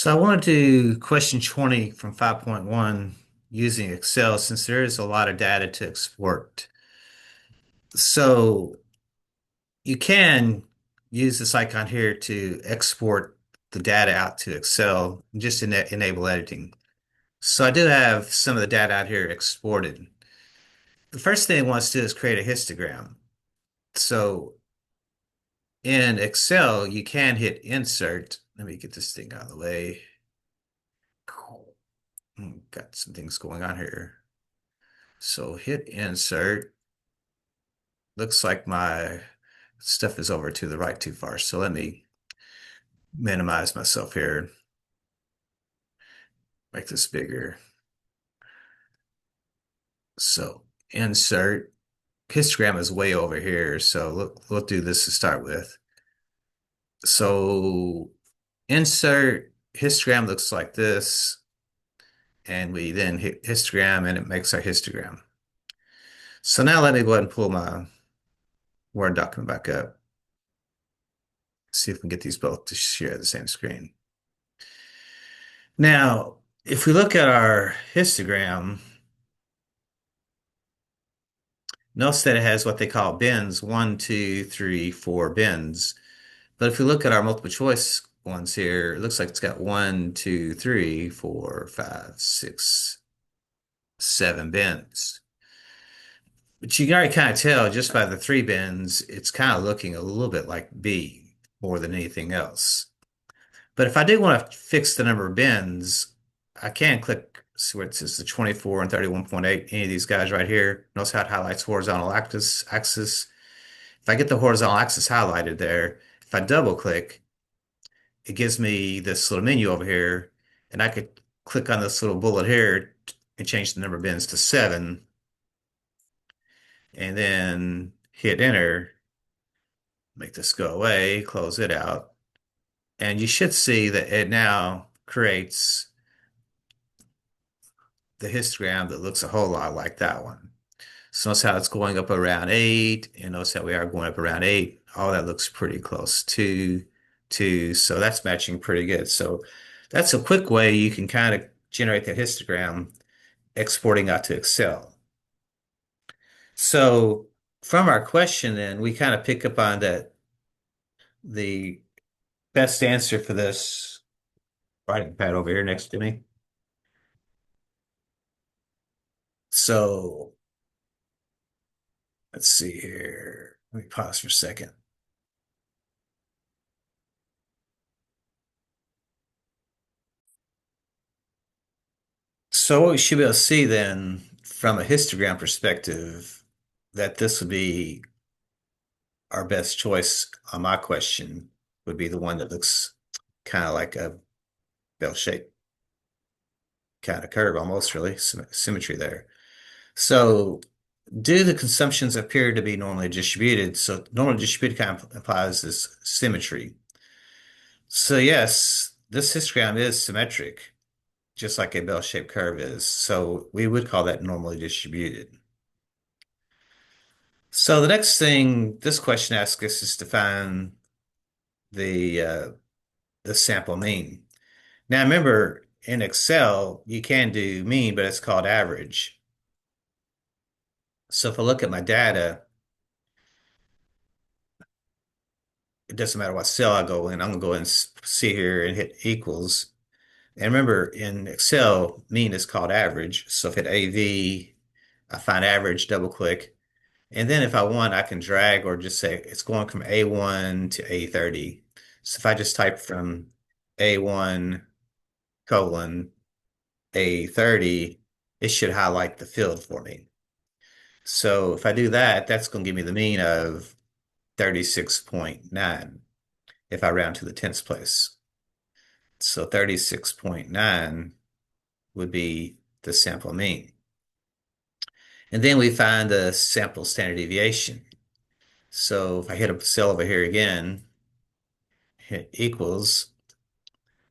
So I want to do question 20 from 5.1 using Excel since there is a lot of data to export. So you can use this icon here to export the data out to Excel, just enable editing. So I do have some of the data out here exported. The first thing it wants to do is create a histogram. So in Excel, you can hit Insert. Let me get this thing out of the way. Got some things going on here. So hit insert. Looks like my stuff is over to the right too far. So let me minimize myself here. Make this bigger. So insert. Histogram is way over here. So look, we'll do this to start with. So insert histogram looks like this. And we then hit histogram and it makes our histogram. So now let me go ahead and pull my Word document back up. See if we can get these both to share the same screen. Now, if we look at our histogram, notice that it has what they call bins, 1, 2, 3, 4 bins. But if we look at our multiple choice ones here, it looks like it's got 1, 2, 3, 4, 5, 6, 7 bins. But you can already kind of tell just by the 3 bins, it's kind of looking a little bit like B more than anything else. But if I do want to fix the number of bins, I can click see where it says the 24 and 31.8, any of these guys right here. Notice how it highlights horizontal axis. If I get the horizontal axis highlighted there, if I double click, it gives me this little menu over here, and I could click on this little bullet here and change the number of bins to 7, and then hit enter, make this go away, close it out, and you should see that it now creates the histogram that looks a whole lot like that one. So notice how it's going up around 8, and notice how we are going up around 8. All that looks pretty close to 2, so that's matching pretty good. So that's a quick way you can kind of generate that histogram exporting out to Excel. So from our question then, we kind of pick up on that the best answer for this writing pad over here next to me. So let's see here. Let me pause for a second. So what we should be able to see then from a histogram perspective that this would be our best choice on my question would be the one that looks kind of like a bell-shaped kind of curve almost really symmetry there. So do the consumptions appear to be normally distributed? So normally distributed kind of implies this symmetry. So yes, this histogram is symmetric, just like a bell-shaped curve is. So we would call that normally distributed. So the next thing this question asks us is to find the sample mean. Now remember, in Excel, you can do mean, but it's called average. So if I look at my data, it doesn't matter what cell I go in. I'm gonna go in and see here and hit equals. And remember, in Excel, mean is called average. So if I hit AV, I find average, double click. And then if I want, I can drag or just say it's going from A1 to A30. So if I just type from A1 colon A30, it should highlight the field for me. So if I do that, that's going to give me the mean of 36.9 if I round to the tenths place. So 36.9 would be the sample mean. And then we find the sample standard deviation. So if I hit a cell over here again, hit equals,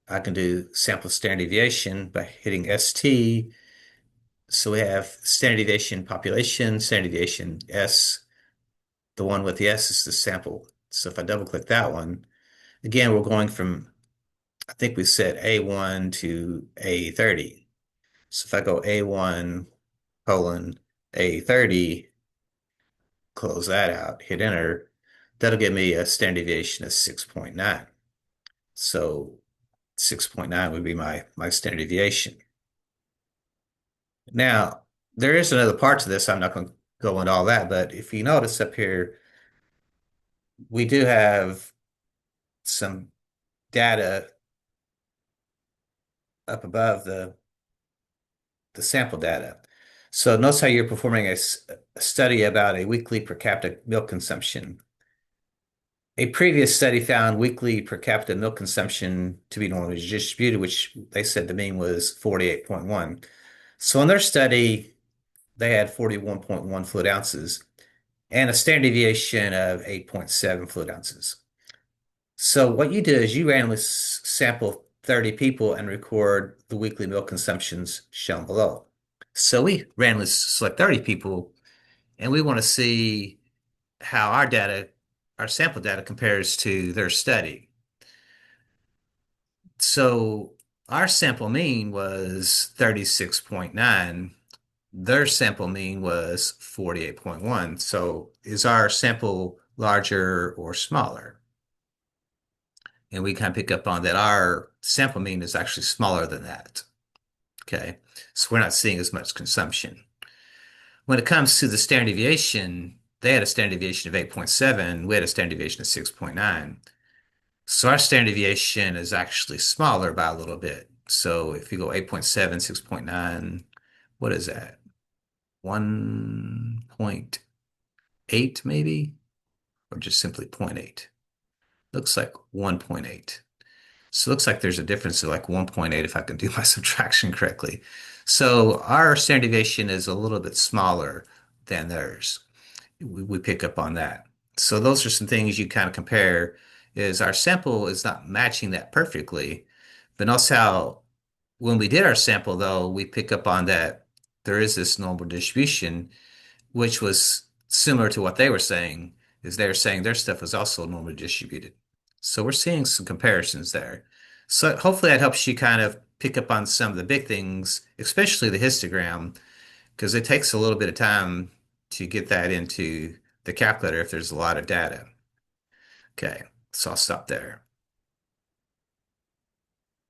I can do sample standard deviation by hitting ST. So we have standard deviation population, standard deviation S. The one with the S is the sample. So if I double click that one, again, we're going from I think we set A1 to A30. So if I go A1 colon A30, close that out, hit enter, that'll give me a standard deviation of 6.9. So 6.9 would be my standard deviation. Now, there is another part to this. I'm not going to go into all that, but if you notice up here, we do have some data up above the sample data. So notice how you're performing a study about a weekly per capita milk consumption. A previous study found weekly per capita milk consumption to be normally distributed, which they said the mean was 48.1. So in their study, they had 41.1 fluid ounces and a standard deviation of 8.7 fluid ounces. So what you do is you randomly sample 30 people and record the weekly milk consumptions shown below. So we randomly select 30 people and we want to see how our data, our sample data compares to their study. So our sample mean was 36.9. Their sample mean was 48.1. So is our sample larger or smaller? And we kind of pick up on that our sample mean is actually smaller than that. Okay. So we're not seeing as much consumption. When it comes to the standard deviation, they had a standard deviation of 8.7. We had a standard deviation of 6.9. So our standard deviation is actually smaller by a little bit. So if you go 8.7, 6.9, what is that? 1.8 maybe? Or just simply zero point 0.8? Looks like 1.8. So it looks like there's a difference of like 1.8 if I can do my subtraction correctly. So our standard deviation is a little bit smaller than theirs. We pick up on that. So those are some things you kind of compare is our sample is not matching that perfectly, but notice how when we did our sample though, we pick up on that there is this normal distribution, which was similar to what they were saying, is they were saying their stuff was also normally distributed. So we're seeing some comparisons there. So hopefully that helps you kind of pick up on some of the big things, especially the histogram, because it takes a little bit of time to get that into the calculator if there's a lot of data. Okay, so I'll stop there.